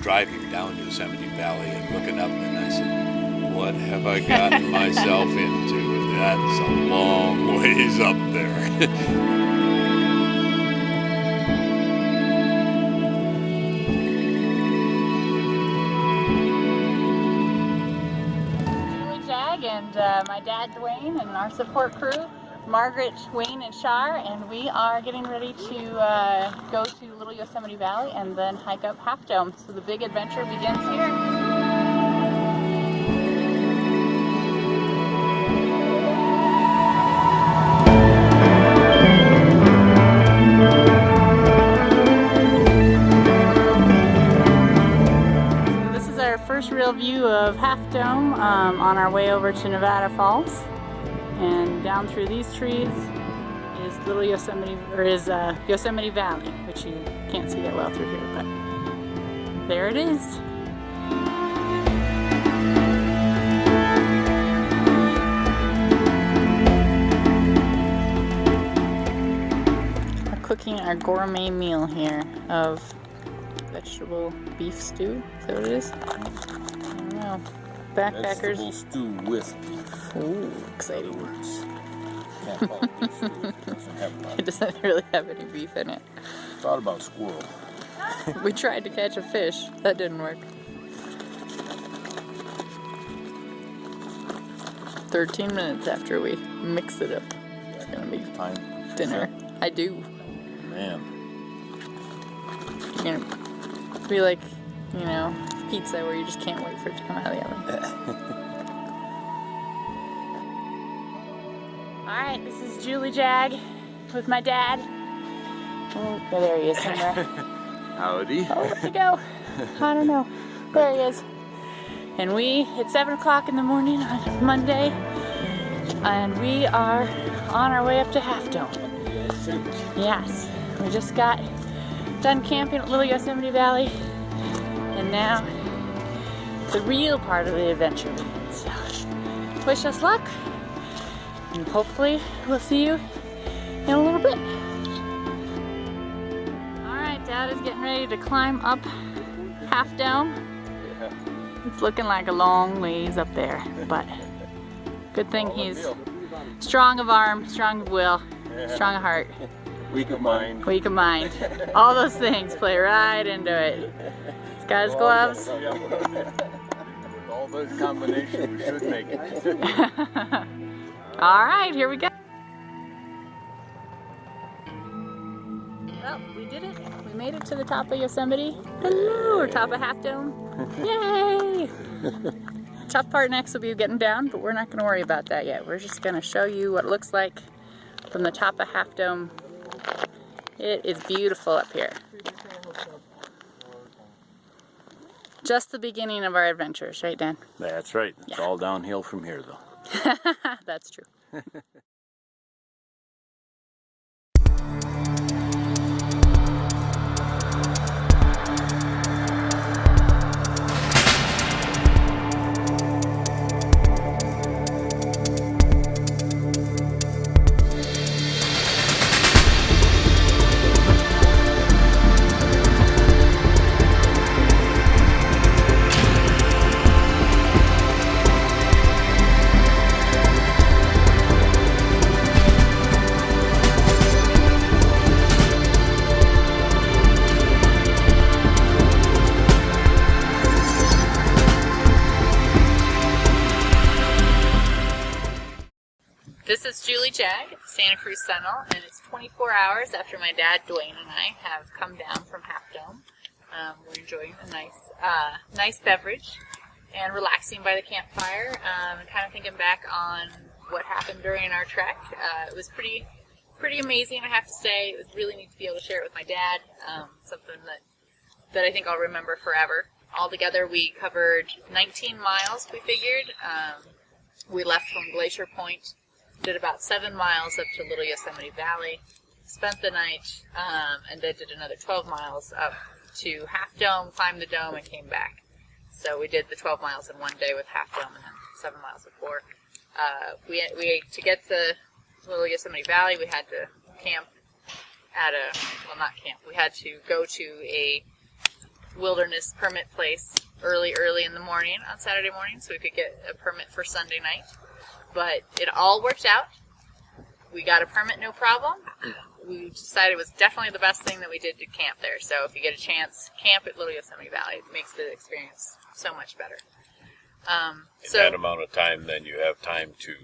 driving down Yosemite Valley and looking up, and I said, what have I gotten myself into? That's a long ways up there. And my dad Duane and our support crew, Margaret, Wayne, and Shar, and we are getting ready to go to Little Yosemite Valley and then hike up Half Dome. So the big adventure begins here. First real view of Half Dome on our way over to Nevada Falls, and down through these trees is Little Yosemite, or is Yosemite Valley, which you can't see that well through here, but there it is. We're cooking our gourmet meal here of vegetable beef stew. Is that what it is? I don't know. Backpackers. Vegetable stew with beef. Ooh, exciting. Can't call it beef stew if it doesn't have a lot. It doesn't really have any beef in it. Thought about squirrel. We tried to catch a fish. That didn't work. 13 minutes after we mix it up. It's gonna be dinner. I do. Man. You're gonna be like, you know, pizza where you just can't wait for it to come out of the oven. Alright, this is Julie Jag with my dad. Oh, there he is somewhere. Howdy. Oh, where'd he go? I don't know. There he is. And it's 7 o'clock in the morning on Monday, and we are on our way up to Half Dome. Yes, we just got done camping at Little Yosemite Valley, and now the real part of the adventure begins. So, wish us luck, and hopefully we'll see you in a little bit. Alright, Dad is getting ready to climb up Half Dome. Yeah. It's looking like a long ways up there, but good thing he's strong of arm, strong of will, strong of heart. Weak of mind. Weak of mind. All those things play right into it. He's got his gloves. With all those combinations, we should make it. Alright, here we go. Well, we did it. We made it to the top of Yosemite. Hello, or top of Half Dome. Yay! Tough part next will be getting down, but we're not going to worry about that yet. We're just going to show you what it looks like from the top of Half Dome. It is beautiful up here. Just the beginning of our adventures, right, Dan? That's right. It's all downhill from here, though. That's true. This is Julie Jag at the Santa Cruz Sentinel, and it's 24 hours after my dad, Duane, and I have come down from Half Dome. We're enjoying a nice beverage and relaxing by the campfire, and kind of thinking back on what happened during our trek. It was pretty amazing, I have to say. It was really neat to be able to share it with my dad, something that I think I'll remember forever. Altogether, we covered 19 miles, we figured. We left from Glacier Point, did about 7 miles up to Little Yosemite Valley, spent the night, and then did another 12 miles up to Half Dome, climbed the dome, and came back. So we did the 12 miles in one day with Half Dome and then 7 miles before. To get to Little Yosemite Valley, we had to camp at we had to go to a wilderness permit place early in the morning on Saturday morning so we could get a permit for Sunday night. But it all worked out. We got a permit, no problem. We decided it was definitely the best thing that we did to camp there. So if you get a chance, camp at Little Yosemite Valley. It makes the experience so much better. In that amount of time, then you have time to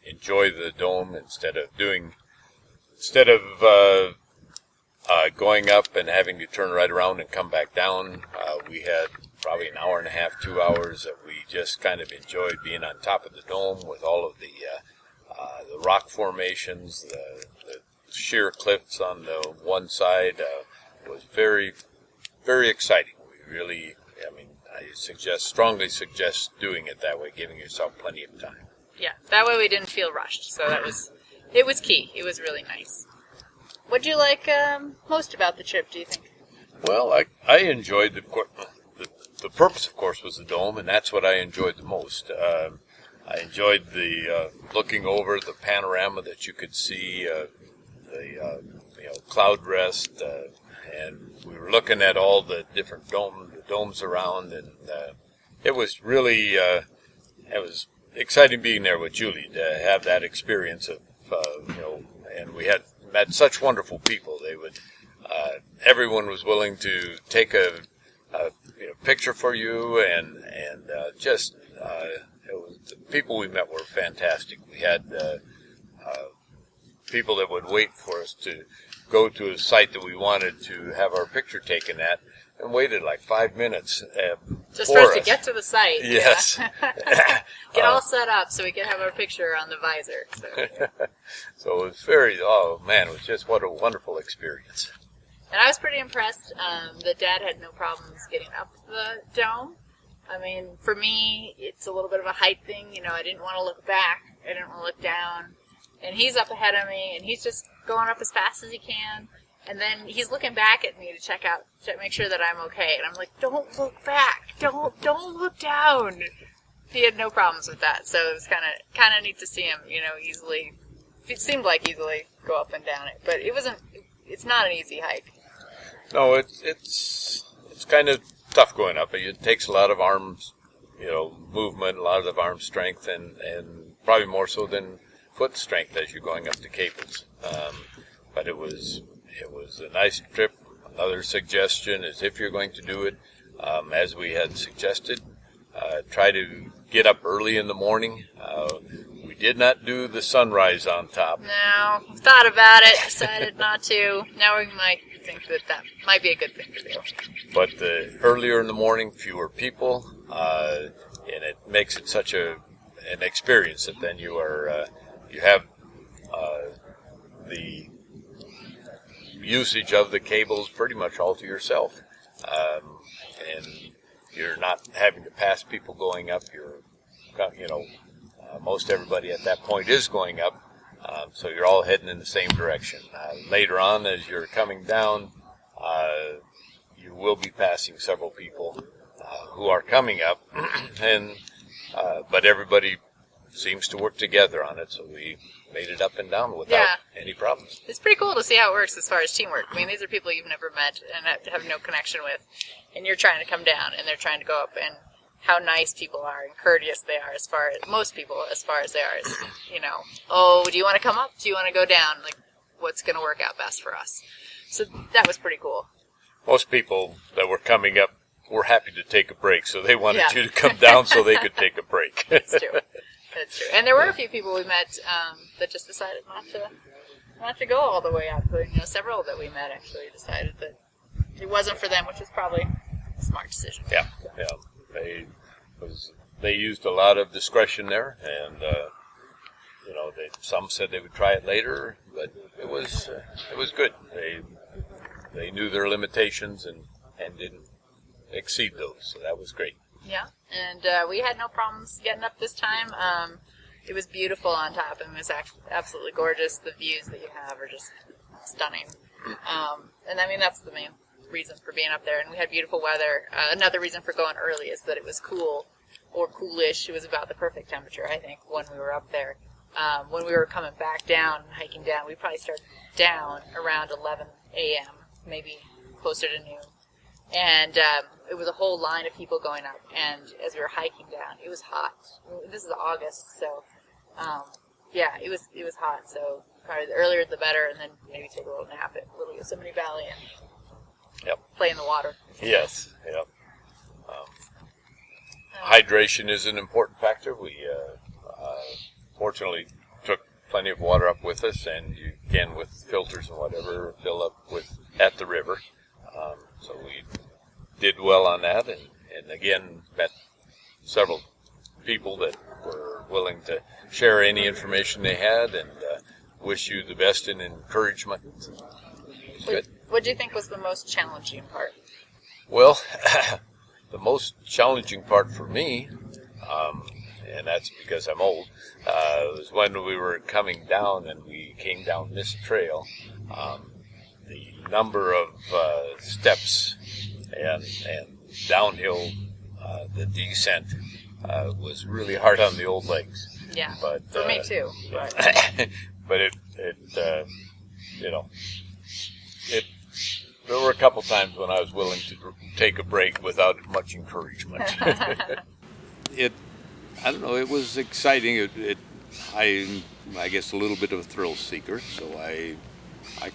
enjoy the dome instead of going up and having to turn right around and come back down. We had probably an hour and a half, 2 hours that we just kind of enjoyed being on top of the dome with all of the rock formations, the sheer cliffs on the one side. Was very, very exciting. We really, I strongly suggest doing it that way, giving yourself plenty of time. Yeah, that way we didn't feel rushed. So it was key. It was really nice. What do you like most about the trip, do you think? Well, I enjoyed the purpose, of course, was the dome, and that's what I enjoyed the most. I enjoyed the looking over the panorama that you could see, the cloud rest, and we were looking at all the different domes around, and it was really it was exciting being there with Julie to have that experience of and we had met such wonderful people. They would everyone was willing to take a picture for you, and just the people we met were fantastic. We had people that would wait for us to go to a site that we wanted to have our picture taken at, and waited like 5 minutes just for us to get to the site. Yes. Yeah. Get all set up so we could have our picture on the visor. So it was it was just what a wonderful experience. And I was pretty impressed that Dad had no problems getting up the dome. I mean, for me, it's a little bit of a height thing. I didn't want to look back. I didn't want to look down. And he's up ahead of me, and he's just going up as fast as he can. And then he's looking back at me to make sure that I'm okay. And I'm like, don't look back. Don't look down. He had no problems with that. So it was kind of neat to see him, easily. It seemed like easily go up and down it. But it's not an easy hike. No, it's kind of tough going up. It takes a lot of arms, movement, a lot of arm strength, and probably more so than foot strength as you're going up the cables. But it was a nice trip. Another suggestion is if you're going to do it, as we had suggested, try to get up early in the morning. We did not do the sunrise on top. No, thought about it, decided not to. Now we might think that might be a good thing to do. But the earlier in the morning, fewer people, and it makes it such an experience that then you have the usage of the cables pretty much all to yourself, and you're not having to pass people going up. Most everybody at that point is going up, so you're all heading in the same direction. Later on, as you're coming down, you will be passing several people who are coming up, but everybody seems to work together on it, so we made it up and down without any problems. It's pretty cool to see how it works as far as teamwork. I mean, these are people you've never met and have no connection with, and you're trying to come down, and they're trying to go up, and how nice people are and courteous they are as far as most people, as far as they are as, oh, do you want to come up? Do you want to go down? Like, what's going to work out best for us? So that was pretty cool. Most people that were coming up were happy to take a break, so they wanted you to come down so they could take a break. That's true. That's true. And there were a few people we met that just decided not to go all the way up. Several that we met actually decided that it wasn't for them, which was probably a smart decision. Yeah. They used a lot of discretion there, and some said they would try it later, but it was good. They knew their limitations and didn't exceed those, so that was great. Yeah, and we had no problems getting up this time. It was beautiful on top, and it was absolutely gorgeous. The views that you have are just stunning. And I mean, that's the main reason for being up there. And we had beautiful weather. Another reason for going early is that it was cool or coolish. It was about the perfect temperature, I think, when we were up there. When we were coming back down, hiking down, we probably started down around 11 a.m., maybe closer to noon. And it was a whole line of people going up. And as we were hiking down, it was hot. This is August, so yeah, it was hot. So probably the earlier the better, and then maybe take a little nap at Little Yosemite Valley and play in the water. Yes, yep. Hydration is an important factor. We fortunately took plenty of water up with us, and you can, with filters and whatever, fill up with at the river. So we did well on that, and again met several people that were willing to share any information they had and wish you the best in encouragement. It's good. What do you think was the most challenging part? Well, the most challenging part for me, and that's because I'm old, was when we were coming down and we came down this trail. The number of steps and downhill, the descent was really hard on the old legs. Yeah, but for me too. Yeah. But, but it there were a couple times when I was willing to take a break without much encouragement. I don't know. It was exciting. I guess a little bit of a thrill seeker, so I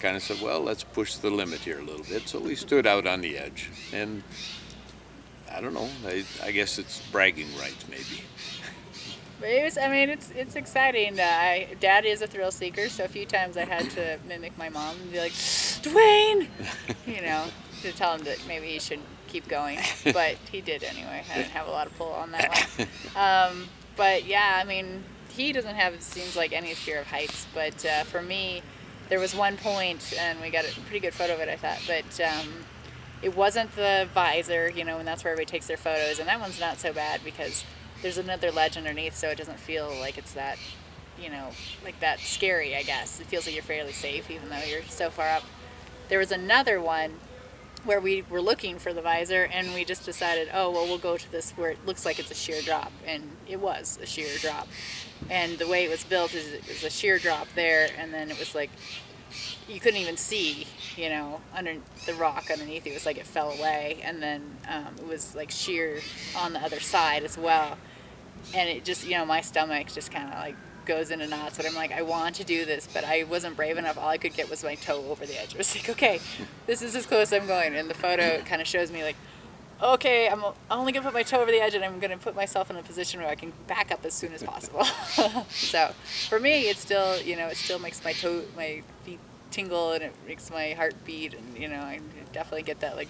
kind of said, well, let's push the limit here a little bit. So we stood out on the edge, and I don't know. I guess it's bragging rights, maybe. But it's exciting. Dad is a thrill seeker, so a few times I had to mimic my mom and be like, Duane, to tell him that maybe he should keep going. But he did anyway. I didn't have a lot of pull on that one. But yeah, he doesn't have, it seems like, any fear of heights. But for me, there was one point, and we got a pretty good photo of it, I thought. But it wasn't the visor, and that's where everybody takes their photos. And that one's not so bad because there's another ledge underneath, so it doesn't feel like it's that, like that scary, I guess. It feels like you're fairly safe, even though you're so far up. There was another one where we were looking for the visor, and we just decided, oh, well, we'll go to this where it looks like it's a sheer drop, and it was a sheer drop. And the way it was built is it was a sheer drop there, and then it was like you couldn't even see, under the rock underneath. It was like it fell away, and then it was like sheer on the other side as well. And it just, my stomach just kind of like goes into knots. But I'm like, I want to do this, but I wasn't brave enough. All I could get was my toe over the edge. I was like, okay, this is as close as I'm going. And the photo kind of shows me like, okay, I'm only going to put my toe over the edge, and I'm going to put myself in a position where I can back up as soon as possible. So for me, it's still, it still makes my feet tingle, and it makes my heart beat, and, I definitely get that, like,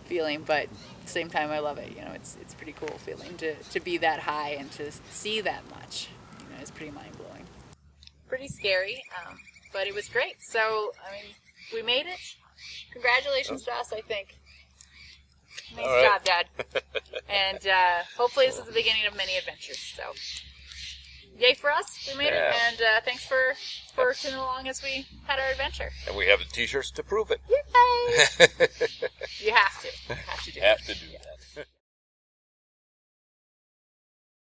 feeling, but at the same time, I love it. It's pretty cool feeling to be that high and to see that much. It's pretty mind-blowing. Pretty scary, but it was great. So, we made it. Congratulations to us, I think. Nice job, Dad. And hopefully this is the beginning of many adventures. So, yay for us. We made it. And thanks for tuning along as we had our adventure. And we have the t-shirts to prove it. Yay! You have to. You have to do that.